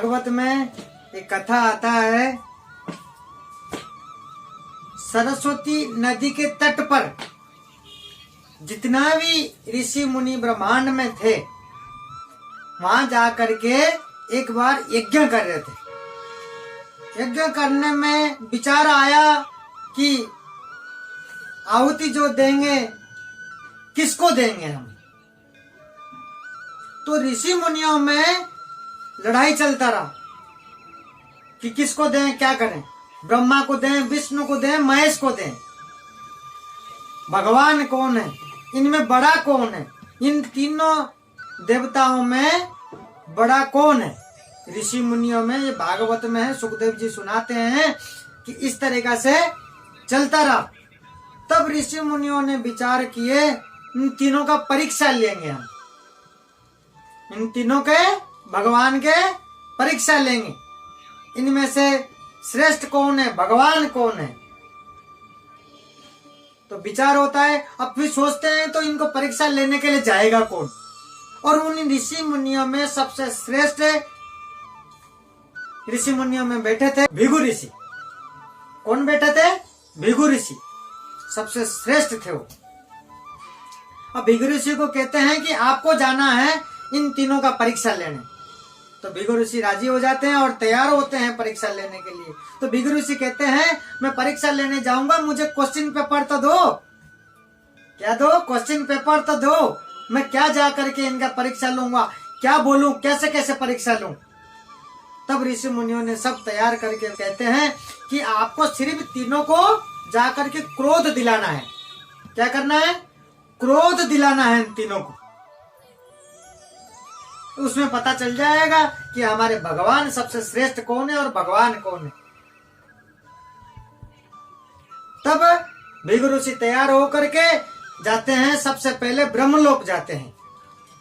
भागवत में एक कथा आता है। सरस्वती नदी के तट पर जितना भी ऋषि मुनि ब्रह्मांड में थे, वहां जाकर के एक बार यज्ञ कर रहे थे। यज्ञ करने में विचार आया कि आहुति जो देंगे किसको देंगे हम। तो ऋषि मुनियों में लड़ाई चलता रहा कि किसको दें, क्या करें। ब्रह्मा को दें, विष्णु को दें, महेश को दें। भगवान कौन है, इनमें बड़ा कौन है, इन तीनों देवताओं में बड़ा कौन है। ऋषि मुनियों में, ये भागवत में है, सुखदेव जी सुनाते हैं कि इस तरीका से चलता रहा। तब ऋषि मुनियों ने विचार किए, इन तीनों का परीक्षा लेंगे हम, इन तीनों के भगवान के परीक्षा लेंगे। इनमें से श्रेष्ठ कौन है, भगवान कौन है। तो विचार होता है, अब फिर सोचते हैं तो इनको परीक्षा लेने के लिए जाएगा कौन। और उन ऋषि मुनियों में सबसे श्रेष्ठ ऋषि मुनियों में बैठे थे भृगु ऋषि। कौन बैठे थे? भृगु ऋषि सबसे श्रेष्ठ थे वो। अब भृगु ऋषि को कहते हैं कि आपको जाना है इन तीनों का परीक्षा लेने। तो भृगु ऋषि राजी हो जाते हैं और तैयार होते हैं परीक्षा लेने के लिए। तो भृगु ऋषि कहते हैं, मैं परीक्षा लेने जाऊंगा, मुझे क्वेश्चन पेपर तो दो। क्या दो? क्वेश्चन पेपर तो दो। मैं क्या जा करके इनका परीक्षा लूंगा, क्या बोलूं, कैसे कैसे परीक्षा लूं। तब ऋषि मुनियों ने सब तैयार करके कहते हैं कि आपको सिर्फ तीनों को जाकर के क्रोध दिलाना है। क्या करना है? क्रोध दिलाना है इन तीनों को। उसमें पता चल जाएगा कि हमारे भगवान सबसे श्रेष्ठ कौन है और भगवान कौन है। तब भृगु ऋषि तैयार होकर के जाते हैं। सबसे पहले ब्रह्मलोक जाते हैं।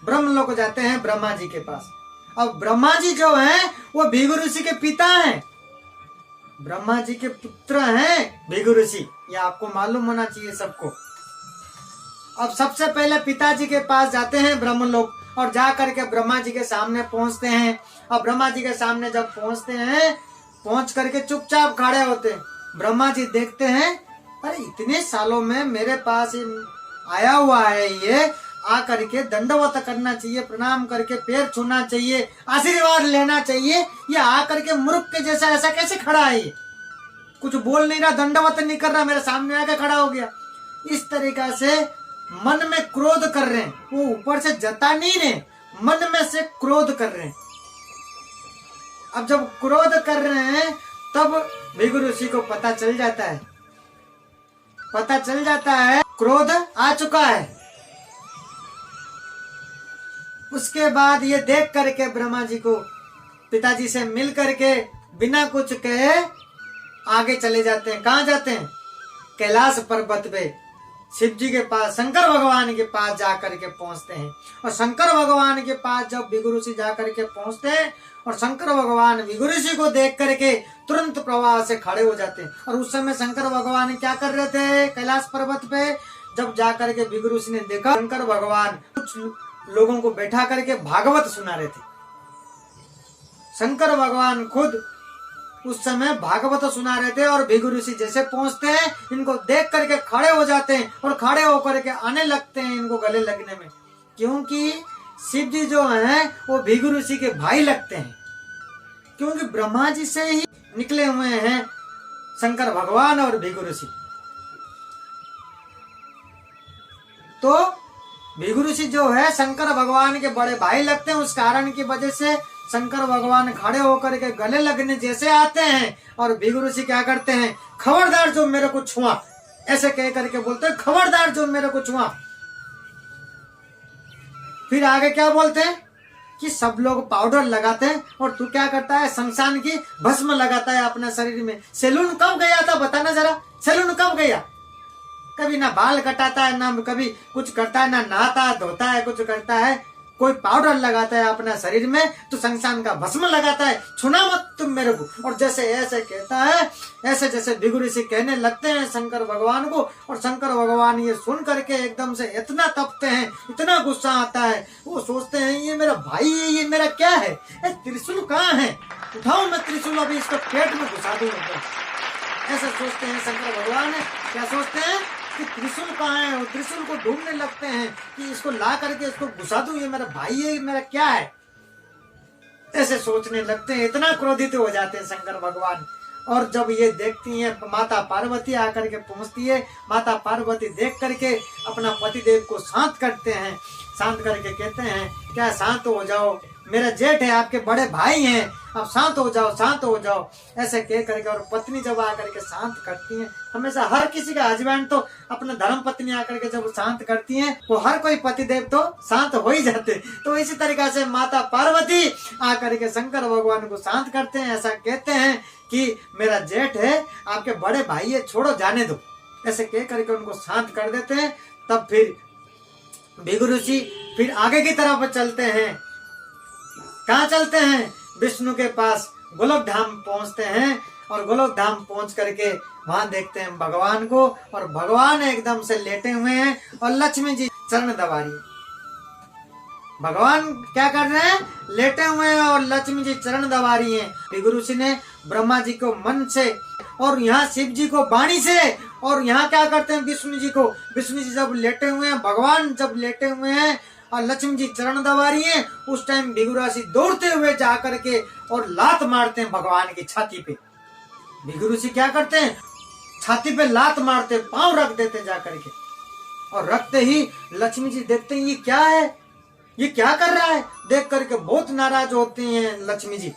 ब्रह्मलोक जाते हैं ब्रह्मा जी के पास। अब ब्रह्मा जी जो हैं वो भृगु ऋषि के पिता हैं, ब्रह्मा जी के पुत्र हैं भृगु ऋषि। ये आपको मालूम होना चाहिए सबको। अब सबसे पहले पिताजी के पास जाते हैं ब्रह्मलोक, और जा करके ब्रह्मा जी के सामने पहुंचते हैं। और ब्रह्मा जी के सामने जब पहुंचते हैं, पहुंच करके चुपचाप खड़े होते हैं। ब्रह्मा जी देखते हैं, अरे इतने सालों में मेरे पास आया हुआ है, ये आ करके दंडवत करना चाहिए, प्रणाम करके पैर छूना चाहिए, आशीर्वाद लेना चाहिए। ये आ करके मूर्ख के जैसा ऐसा कैसे खड़ा है, ये कुछ बोल नहीं रहा, दंडवत नहीं कर रहा, मेरे सामने आके खड़ा हो गया। इस तरीका से मन में क्रोध कर रहे हैं। वो ऊपर से जता नहीं रहे, मन में से क्रोध कर रहे हैं। अब जब क्रोध कर रहे हैं तब भृगु ऋषि को पता चल जाता है, पता चल जाता है क्रोध आ चुका है। उसके बाद ये देख करके ब्रह्मा जी को पिताजी से मिल करके बिना कुछ कहे आगे चले जाते हैं। कहाँ जाते हैं? कैलाश पर्वत पे शिव जी के पास, शंकर भगवान के पास जाकर के पहुंचते हैं। और शंकर भगवान के पास जब भृगु ऋषि जाकर के पहुंचते हैं और शंकर भगवान भृगु ऋषि को देख करके तुरंत प्रवाह से खड़े हो जाते हैं। और उस समय शंकर भगवान क्या कर रहे थे कैलाश पर्वत पे? जब जाकर के भृगु ऋषि ने देखा, शंकर भगवान कुछ लोगों को बैठा करके भागवत सुना रहे थे। शंकर भगवान खुद उस समय भागवत सुना रहे थे। और भृगु ऋषि जैसे पहुंचते हैं, इनको देख करके खड़े हो जाते हैं और खड़े होकर के आने लगते हैं इनको गले लगने में। क्योंकि शिव जी जो हैं वो भृगु ऋषि के भाई लगते हैं, क्योंकि ब्रह्मा जी से ही निकले हुए हैं शंकर भगवान और भृगु ऋषि। तो भृगु ऋषि जो है शंकर भगवान के बड़े भाई लगते हैं। उस कारण की वजह से शंकर भगवान खड़े होकर के गले लगने जैसे आते हैं और भृगु ऋषि क्या करते हैं, खबरदार जो मेरे को छुआ, ऐसे कह करके बोलते हैं, खबरदार जो मेरे को छुआ। फिर आगे क्या बोलते हैं कि सब लोग पाउडर लगाते हैं और तू क्या करता है, शमशान की भस्म लगाता है अपने शरीर में। सैलून कब गया था बताना जरा, सैलून कब गया? कभी ना बाल कटाता है, ना कभी कुछ करता है, ना नहाता धोता है, कुछ करता है। कोई पाउडर लगाता है अपना शरीर में तो शमशान का भस्म लगाता है, छूना मत तुम मेरे को। और जैसे ऐसे कहता है, ऐसे जैसे भृगु ऋषि कहने लगते हैं शंकर भगवान को। और शंकर भगवान ये सुन करके एकदम से इतना तपते हैं, इतना गुस्सा आता है। वो सोचते हैं ये मेरा भाई है, ये मेरा क्या है, त्रिशूल कहाँ है, उठाऊं मैं त्रिशूल, अभी इसको पेट में घुसा दूं एकदम। ऐसा सोचते हैं शंकर भगवान। क्या सोचते हैं कि त्रिशूल कहाँ है, और त्रिशूल को ढूंढने लगते हैं कि इसको ला करके इसको घुसा दूं, ये मेरा भाई है, मेरा क्या है, ऐसे सोचने लगते हैं। इतना क्रोधित हो जाते हैं शंकर भगवान। और जब ये देखती हैं माता पार्वती आकर के पहुंचती है, माता पार्वती देख करके अपना पतिदेव को शांत करते हैं, शांत करके कहते हैं क्या शांत हो जाओ, मेरा जेठ है, आपके बड़े भाई हैं, अब शांत हो जाओ, शांत हो जाओ, ऐसे कह करके। और पत्नी जब आकर के शांत करती है, हमेशा हर किसी का हस्बैंड तो अपना धर्म पत्नी आकर के जब शांत करती है वो हर कोई पतिदेव तो शांत हो ही जाते। तो इसी तरीका से माता पार्वती आकर के शंकर भगवान को शांत करते हैं, ऐसा कहते हैं कि मेरा जेठ है, आपके बड़े भाई है, छोड़ो जाने दो, ऐसे कह करके उनको शांत कर देते हैं। तब फिर भृगु ऋषि फिर आगे की तरफ चलते हैं। कहाँ चलते हैं? विष्णु के पास गोलोक धाम पहुंचते हैं, और गोलोक धाम पहुंच करके वहां देखते हैं भगवान को, और भगवान एकदम से लेटे हुए हैं और लक्ष्मी जी चरण दबा रही है। भगवान क्या कर रहे हैं? लेटे हुए हैं और लक्ष्मी जी चरण दबा रही हैं। भृगु ऋषि ने ब्रह्मा जी को मन से, और यहाँ शिव जी को वाणी से, और यहाँ क्या करते हैं विष्णु जी को। विष्णु जी जब लेटे हुए हैं, भगवान जब लेटे हुए हैं और लक्ष्मी जी चरण दबा रही हैं, उस टाइम भृगु ऋषि दौड़ते हुए जाकर के और लात मारते हैं भगवान की छाती पे। भृगु ऋषि क्या करते हैं? छाती पे लात मारते, पांव रख देते जाकर के, और रखते ही लक्ष्मी जी देखते हैं ये क्या है, ये क्या कर रहा है, देख करके बहुत नाराज होती हैं लक्ष्मी जी।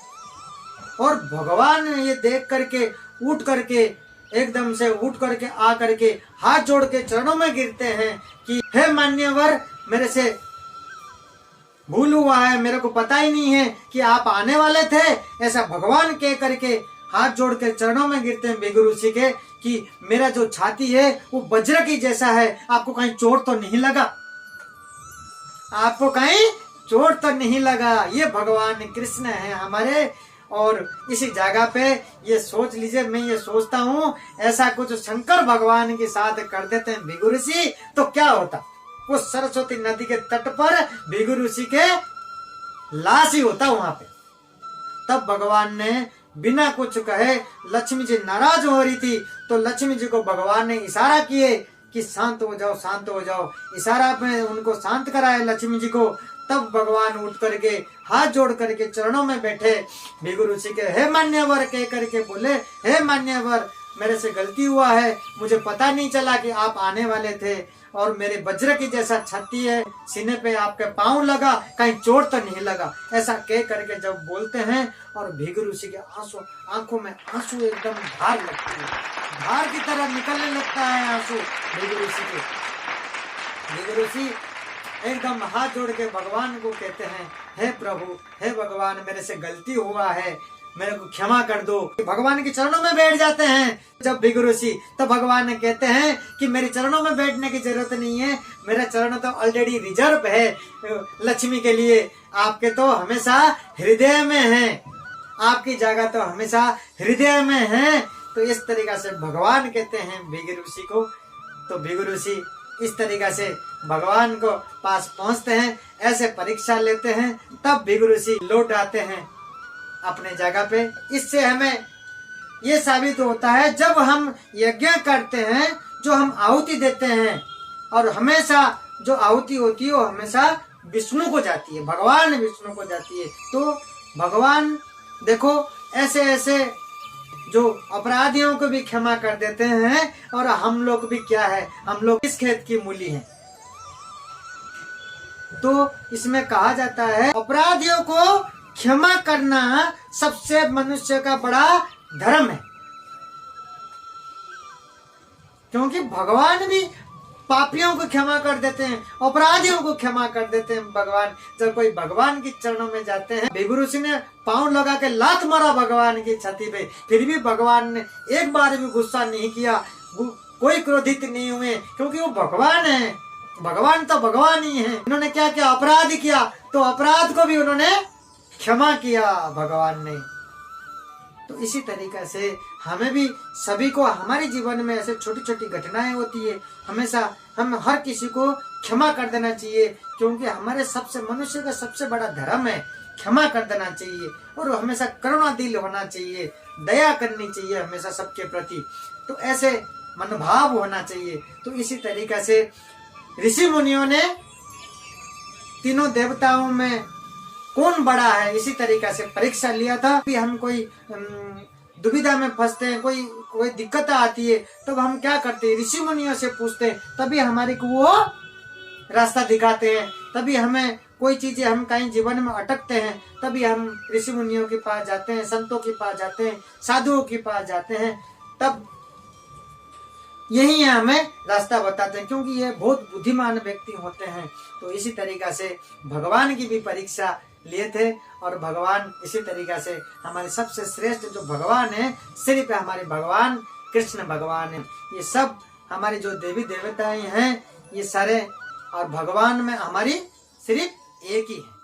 और भगवान ये देख करके उठ करके एकदम से उठ करके आ करके हाथ जोड़ के चरणों में गिरते हैं कि हे मान्यवर, मेरे से भूल हुआ है, मेरे को पता ही नहीं है कि आप आने वाले थे, ऐसा भगवान कह करके हाथ जोड़ के चरणों में गिरते हैं भृगु ऋषि के कि मेरा जो छाती है वो वज्र की जैसा है, आपको कहीं चोट तो नहीं लगा, आपको कहीं चोट तो नहीं लगा। ये भगवान कृष्ण है हमारे। और इसी जगह पे ये सोच लीजिए, मैं ये सोचता हूँ ऐसा कुछ शंकर भगवान के साथ कर देते हैं भृगु ऋषि तो क्या होता। वो सरस्वती नदी के तट पर भृगु ऋषि के लाश ही होता वहां पे। तब भगवान ने बिना कुछ कहे, लक्ष्मी जी नाराज हो रही थी तो लक्ष्मी जी को भगवान ने इशारा किए कि शांत हो जाओ, शांत हो जाओ, इशारा में उनको शांत कराए लक्ष्मी जी को। तब भगवान उठ करके हाथ जोड़ करके चरणों में बैठे भृगु ऋषि के, हे मान्यवर कह करके बोले, हे मान्यवर, मेरे से गलती हुआ है, मुझे पता नहीं चला कि आप आने वाले थे, और मेरे वज्र की जैसा छाती है, सीने पे आपके पांव लगा, कहीं चोट तो नहीं लगा, ऐसा कह करके जब बोलते हैं और भृगु ऋषि के आंखों में आंसू एकदम धार लगती है, धार की तरह निकलने लगता है आंसू भृगु ऋषि के। भृगु ऋषि एकदम हाथ जोड़ के भगवान को कहते हैं, हे प्रभु, हे भगवान, मेरे से गलती हुआ है, मेरे को क्षमा कर दो। भगवान के चरणों में बैठ जाते हैं जब भृगु ऋषि, तो भगवान कहते हैं कि मेरे चरणों में बैठने की जरूरत नहीं है, मेरा चरण तो ऑलरेडी रिजर्व है लक्ष्मी के लिए, आपके तो हमेशा हृदय में है, आपकी जगह तो हमेशा हृदय में है। तो इस तरीका से भगवान कहते हैं भृगु ऋषि को। तो भृगु ऋषि इस तरीका से भगवान को पास पहुंचते हैं, ऐसे परीक्षा लेते हैं, तब भृगु ऋषि लौट आते हैं अपने जगह पे। इससे हमें ये साबित होता है जब हम यज्ञ करते हैं, जो हम आहुति देते हैं, और हमेशा जो आहुति होती है वो हमेशा विष्णु को जाती है, भगवान विष्णु को जाती है। तो भगवान देखो ऐसे ऐसे जो अपराधियों को भी क्षमा कर देते हैं, और हम लोग भी क्या है, हम लोग इस खेत की मूली हैं। तो इसमें कहा जाता है अपराधियों को क्षमा करना सबसे मनुष्य का बड़ा धर्म है, क्योंकि भगवान भी पापियों को क्षमा कर देते हैं, अपराधियों को क्षमा कर देते हैं भगवान। जब कोई भगवान के चरणों में जाते हैं, भृगु ऋषि ने पांव लगा के लात मारा भगवान की छाती पे, फिर भी भगवान ने एक बार भी गुस्सा नहीं किया, कोई क्रोधित नहीं हुए, क्योंकि वो भगवान है, भगवान तो भगवान ही है। इन्होंने क्या किया? अपराध किया, तो अपराध को भी उन्होंने क्षमा किया भगवान ने। तो इसी तरीके से हमें भी सभी को हमारे जीवन में ऐसे छोटी छोटी घटनाएं होती है, हमेशा हम हर किसी को क्षमा कर देना चाहिए, क्योंकि हमारे सबसे मनुष्य का सबसे बड़ा धर्म है क्षमा कर देना चाहिए और हमेशा करुणा दिल होना चाहिए, दया करनी चाहिए हमेशा सबके प्रति। तो ऐसे मनोभाव होना चाहिए। तो इसी तरीके से ऋषि मुनियों ने तीनों देवताओं में कौन बड़ा है इसी तरीके से परीक्षा लिया था। भी हम कोई दुविधा में फंसते हैं, कोई दिक्कत आती है, तब तो हम क्या करते हैं, ऋषि मुनियों से पूछते हैं, तभी हमारे को वो रास्ता दिखाते हैं। तभी हमें कोई चीजें हम कहीं जीवन में अटकते हैं, तभी हम ऋषि मुनियों के पास जाते हैं, संतों के पास जाते हैं, साधुओं के पास जाते हैं, तब यही हमें रास्ता बताते हैं, क्योंकि ये बहुत बुद्धिमान व्यक्ति होते हैं। तो इसी तरीका से भगवान की भी परीक्षा लिए थे और भगवान इसी तरीका से हमारे सबसे श्रेष्ठ जो भगवान है सिर्फ हमारे भगवान कृष्ण भगवान है। ये सब हमारे जो देवी देवताएं हैं ये सारे, और भगवान में हमारी सिर्फ एक ही है।